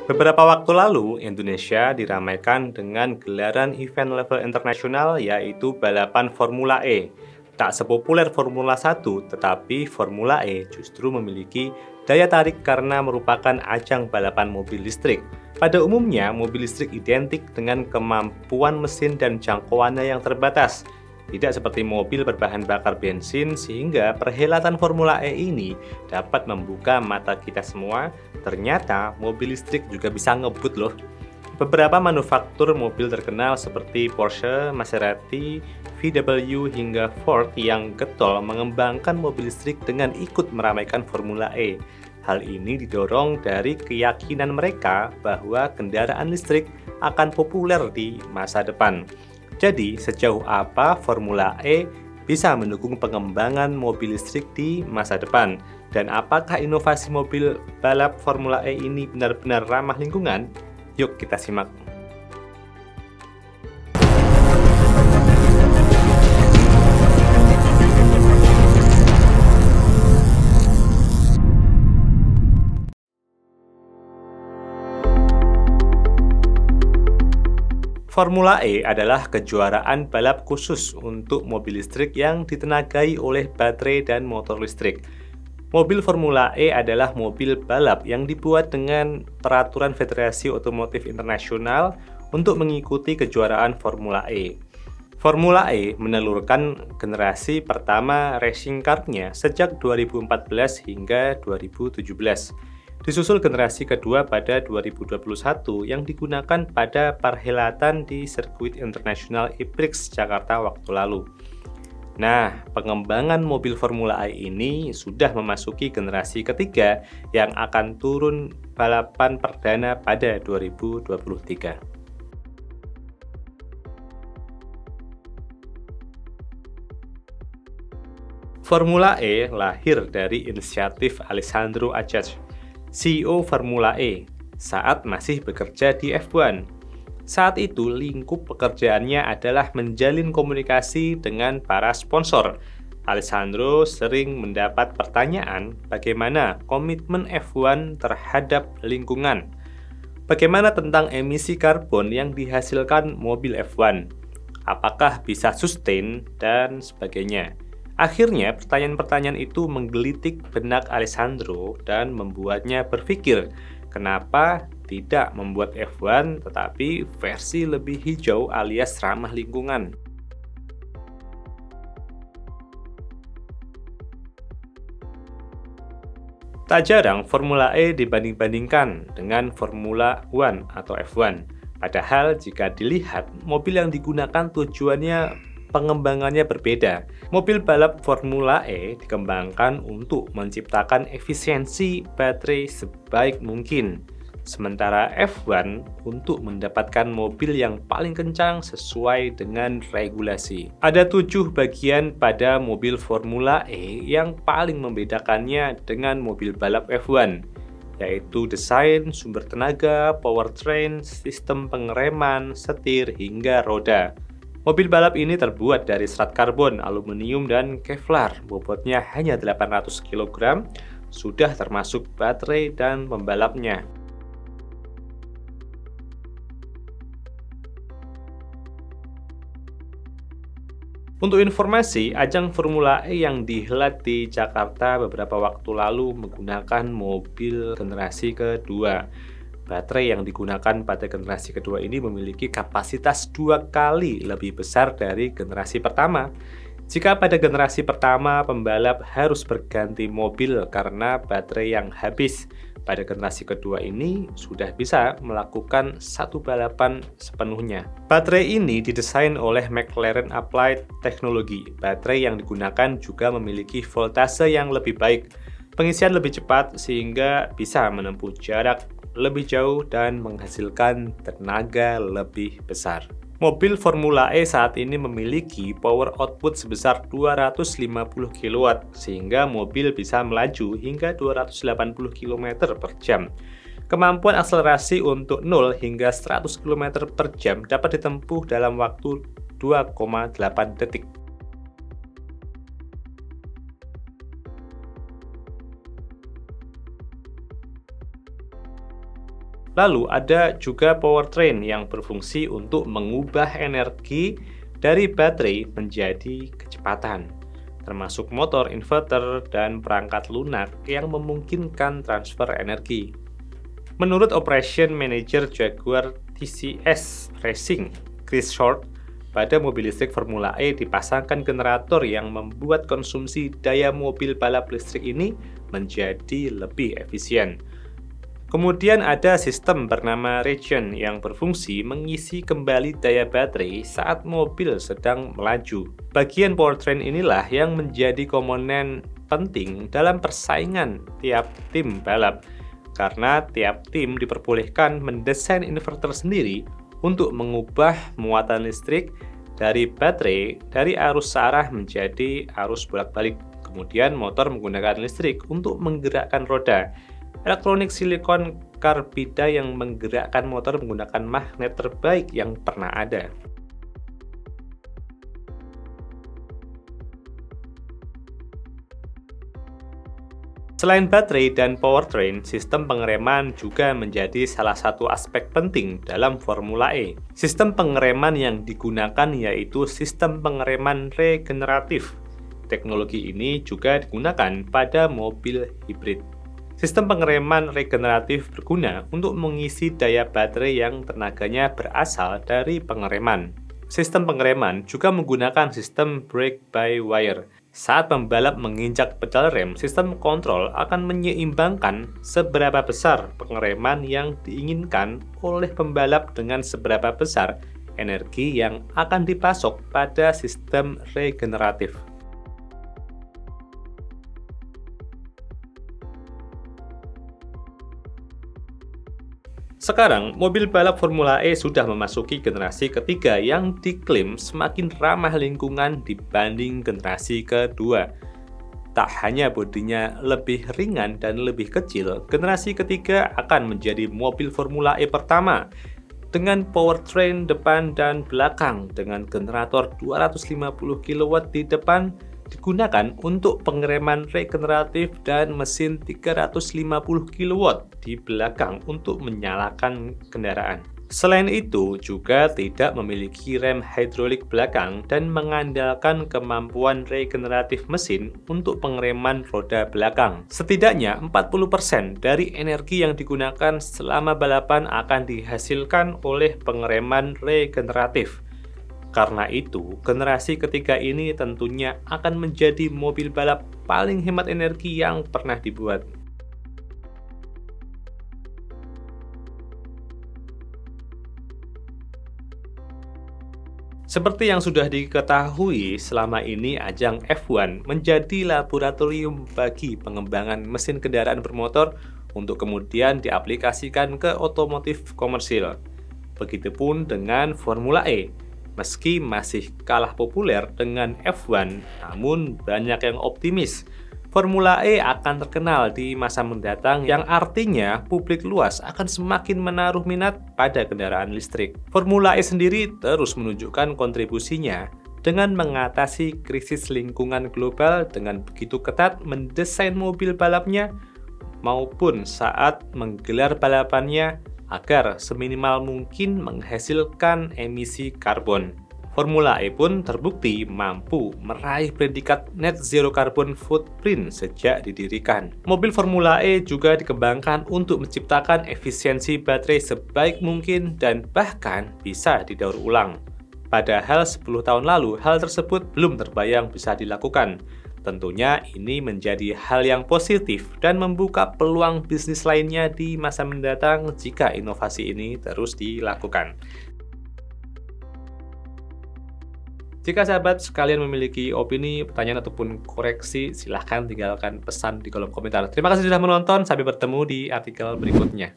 Beberapa waktu lalu, Indonesia diramaikan dengan gelaran event level internasional yaitu balapan Formula E. Tak sepopuler Formula 1, tetapi Formula E justru memiliki daya tarik karena merupakan ajang balapan mobil listrik. Pada umumnya, mobil listrik identik dengan kemampuan mesin dan jangkauannya yang terbatas. Tidak seperti mobil berbahan bakar bensin, sehingga perhelatan Formula E ini dapat membuka mata kita semua. Ternyata mobil listrik juga bisa ngebut loh. Beberapa manufaktur mobil terkenal seperti Porsche, Maserati, VW hingga Ford yang getol mengembangkan mobil listrik dengan ikut meramaikan Formula E. Hal ini didorong dari keyakinan mereka bahwa kendaraan listrik akan populer di masa depan. Jadi, sejauh apa Formula E bisa mendukung pengembangan mobil listrik di masa depan? Dan apakah inovasi mobil balap Formula E ini benar-benar ramah lingkungan? Yuk kita simak. Formula E adalah kejuaraan balap khusus untuk mobil listrik yang ditenagai oleh baterai dan motor listrik. Mobil Formula E adalah mobil balap yang dibuat dengan peraturan Federasi Otomotif Internasional untuk mengikuti kejuaraan Formula E. Formula E menelurkan generasi pertama racing car-nya sejak 2014 hingga 2017. Disusul generasi kedua pada 2021 yang digunakan pada perhelatan di sirkuit internasional E-Prix Jakarta waktu lalu. Nah, pengembangan mobil Formula E ini sudah memasuki generasi ketiga yang akan turun balapan perdana pada 2023. Formula E lahir dari inisiatif Alessandro Ajax, CEO Formula E, saat masih bekerja di F1. Saat itu, lingkup pekerjaannya adalah menjalin komunikasi dengan para sponsor. Alessandro sering mendapat pertanyaan bagaimana komitmen F1 terhadap lingkungan. Bagaimana tentang emisi karbon yang dihasilkan mobil F1? Apakah bisa sustain dan sebagainya? Akhirnya, pertanyaan-pertanyaan itu menggelitik benak Alessandro dan membuatnya berpikir, kenapa tidak membuat F1 tetapi versi lebih hijau alias ramah lingkungan. Tak jarang Formula E dibanding-bandingkan dengan Formula One atau F1. Padahal jika dilihat, mobil yang digunakan tujuannya pengembangannya berbeda. Mobil balap Formula E dikembangkan untuk menciptakan efisiensi baterai sebaik mungkin. Sementara F1 untuk mendapatkan mobil yang paling kencang sesuai dengan regulasi. Ada 7 bagian pada mobil Formula E yang paling membedakannya dengan mobil balap F1, yaitu desain, sumber tenaga, powertrain, sistem pengereman, setir, hingga roda. Mobil balap ini terbuat dari serat karbon, aluminium, dan Kevlar. Bobotnya hanya 800 kg, sudah termasuk baterai dan pembalapnya. Untuk informasi, ajang Formula E yang dihelat di Jakarta beberapa waktu lalu menggunakan mobil generasi kedua. Baterai yang digunakan pada generasi kedua ini memiliki kapasitas 2 kali lebih besar dari generasi pertama. Jika pada generasi pertama pembalap harus berganti mobil karena baterai yang habis, pada generasi kedua ini sudah bisa melakukan satu balapan sepenuhnya. Baterai ini didesain oleh McLaren Applied Technology. Baterai yang digunakan juga memiliki voltase yang lebih baik, pengisian lebih cepat sehingga bisa menempuh jarak lebih jauh dan menghasilkan tenaga lebih besar. Mobil Formula E saat ini memiliki power output sebesar 250 kW, sehingga mobil bisa melaju hingga 280 km per jam. Kemampuan akselerasi untuk 0 hingga 100 km per jam dapat ditempuh dalam waktu 2,8 detik. Lalu ada juga powertrain yang berfungsi untuk mengubah energi dari baterai menjadi kecepatan, termasuk motor, inverter, dan perangkat lunak yang memungkinkan transfer energi. Menurut Operation Manager Jaguar TCS Racing, Chris Short, pada mobil listrik Formula E dipasangkan generator yang membuat konsumsi daya mobil balap listrik ini menjadi lebih efisien. Kemudian ada sistem bernama Regen yang berfungsi mengisi kembali daya baterai saat mobil sedang melaju. Bagian powertrain inilah yang menjadi komponen penting dalam persaingan tiap tim balap, karena tiap tim diperbolehkan mendesain inverter sendiri untuk mengubah muatan listrik dari baterai dari arus searah menjadi arus bolak-balik. Kemudian motor menggunakan listrik untuk menggerakkan roda. Elektronik silikon karbida yang menggerakkan motor menggunakan magnet terbaik yang pernah ada. Selain baterai dan powertrain, sistem pengereman juga menjadi salah satu aspek penting dalam Formula E. Sistem pengereman yang digunakan yaitu sistem pengereman regeneratif. Teknologi ini juga digunakan pada mobil hibrid. Sistem pengereman regeneratif berguna untuk mengisi daya baterai yang tenaganya berasal dari pengereman. Sistem pengereman juga menggunakan sistem brake-by-wire. Saat pembalap menginjak pedal rem, sistem kontrol akan menyeimbangkan seberapa besar pengereman yang diinginkan oleh pembalap dengan seberapa besar energi yang akan dipasok pada sistem regeneratif. Sekarang, mobil balap Formula E sudah memasuki generasi ketiga yang diklaim semakin ramah lingkungan dibanding generasi kedua. Tak hanya bodinya lebih ringan dan lebih kecil, generasi ketiga akan menjadi mobil Formula E pertama dengan powertrain depan dan belakang dengan generator 250 kW di depan digunakan untuk pengereman regeneratif dan mesin 350 kW di belakang untuk menyalakan kendaraan. Selain itu, juga tidak memiliki rem hidrolik belakang dan mengandalkan kemampuan regeneratif mesin untuk pengereman roda belakang. Setidaknya 40% dari energi yang digunakan selama balapan akan dihasilkan oleh pengereman regeneratif. Karena itu, generasi ketiga ini tentunya akan menjadi mobil balap paling hemat energi yang pernah dibuat. Seperti yang sudah diketahui, selama ini ajang F1 menjadi laboratorium bagi pengembangan mesin kendaraan bermotor untuk kemudian diaplikasikan ke otomotif komersil. Begitupun dengan Formula E. Meski masih kalah populer dengan F1, namun banyak yang optimis Formula E akan terkenal di masa mendatang, yang artinya publik luas akan semakin menaruh minat pada kendaraan listrik. Formula E sendiri terus menunjukkan kontribusinya dengan mengatasi krisis lingkungan global dengan begitu ketat mendesain mobil balapnya maupun saat menggelar balapannya agar seminimal mungkin menghasilkan emisi karbon. Formula E pun terbukti mampu meraih predikat net zero carbon footprint sejak didirikan. Mobil Formula E juga dikembangkan untuk menciptakan efisiensi baterai sebaik mungkin dan bahkan bisa didaur ulang. Padahal 10 tahun lalu hal tersebut belum terbayang bisa dilakukan. Tentunya ini menjadi hal yang positif dan membuka peluang bisnis lainnya di masa mendatang jika inovasi ini terus dilakukan. Jika sahabat sekalian memiliki opini, pertanyaan, ataupun koreksi, silahkan tinggalkan pesan di kolom komentar. Terima kasih sudah menonton, sampai bertemu di artikel berikutnya.